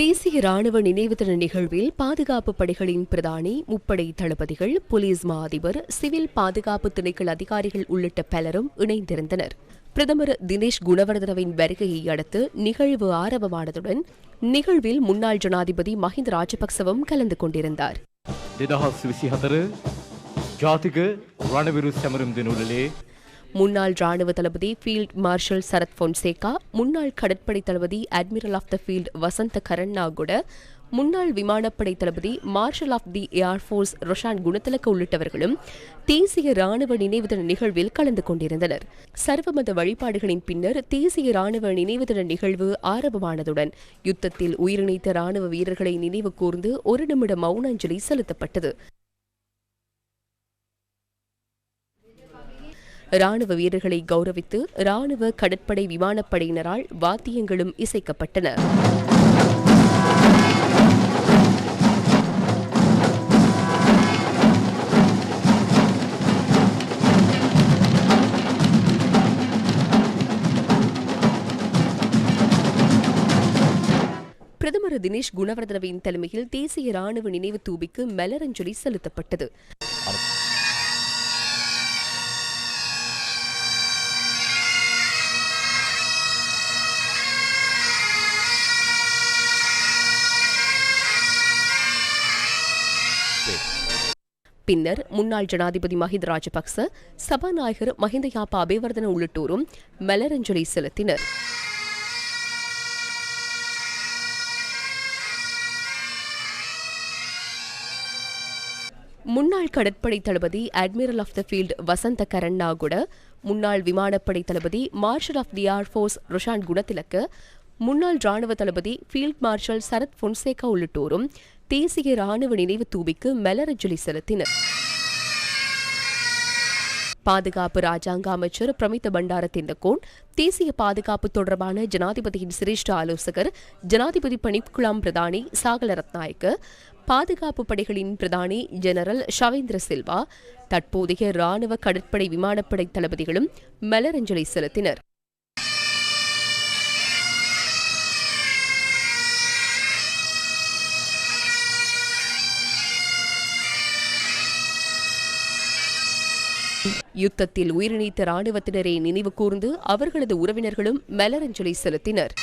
தேசிய ராணுவ நினைவு தின நிகழ்வில் பாதுகாப்பு படைகளின் பிரதானி, முப்படை தளபதிகள், போலீஸ் மா அதிபர், சிவில் பாதுகாப்பு திணைக்கள அதிகாரிகள் உள்ளிட்ட பலரும் இணைந்திருந்தனர். பிரதமர் தினேஷ் குணவர்தனவின் வருகையை அடுத்து நிகழ்வு ஆரம்பமானதுடன் நிகழ்வில் முன்னாள் ஜனாதிபதி மஹிந்த ராஜபக்சவும் கலந்து கொண்டிருந்தார். முன்னாள் ராணுவ தளபதி ஃபீல்ட் மார்ஷல் சரத் பொன்சேகா, முன்னாள் கடற்படை தளபதி admiral of the field Wasantha Karannagoda, முன்னாள் விமானப்படை தளபதி marshal of the air force Roshan Gunathilaka உள்ளிட்டவர்களும் தேசிய ராணுவ நினைவு தின நிகழ்வில் கலந்து கொண்டிருந்தனர். சர்வமத வழிபாடுகளின் பின்னர் தேசிய ராணுவ நினைவு தின நிகழ்வு ஆரம்பமானதுடன் யுத்தத்தில் உயிரிழந்த ராணுவ வீரர்களை நினைவு கூர்ந்து 1 நிமிட மௌன அஞ்சலி செலுத்தப்பட்டது. ராணுவ வீரர்களை கௌரவித்து ராணுவ கடற்படை விமானப்படையினரால் வாத்தியங்களும் இசைக்கப்பட்டன. பிரதமர் தினேஷ் குணவர்தனவின் தலைமையில் தேசிய ராணுவ நினைவு தூபிக்கு மலரஞ்சலி செலுத்தப்பட்டது. பின்னர் முன்னாள் ஜனாதிபதி மஹிந்த ராஜபக்ச, சபாநாயகர் மஹிந்த யாப்பா அபேவர்தன உள்ளிட்டோரும் மலரஞ்சலி செலுத்தினர். முன்னாள் கடற்படை தளபதி admiral of the field Wasantha Karannagoda, முன்னாள் விமானப்படை தளபதி marshal of the air force Roshan Gunathilaka, முன்னாள் ராணுவ தளபதி ஃபீல்ட் மார்ஷல் சரத் பொன்சேகா உள்ளிட்டோரும் தேசிய ராணுவ நினைவு தூபிக்கு மலரஞ்சலி செலுத்தினர். பாதுகாப்பு ராஜாங்க அமைச்சர் பிரமித்த பண்டார திண்டகோன், தேசிய பாதுகாப்பு தொடர்பான ஜனாதிபதியின் சிரேஷ்ட ஆலோசகர் ஜனாதிபதி பணிக்குழாம் பிரதானி சாகல ரத்நாயக்க, பாதுகாப்பு படைகளின் பிரதானி ஜெனரல் ஷவேந்திர சில்வா, தற்போதைய ராணுவ கடற்படை விமானப்படை தளபதிகளும் மலரஞ்சலி செலுத்தினர். யுத்தத்தில் உயிரிழந்த ராணுவத்தினரை நினைவு கூர்ந்து அவர்களது உறவினர்களும் மலரஞ்சலி செலுத்தினர்.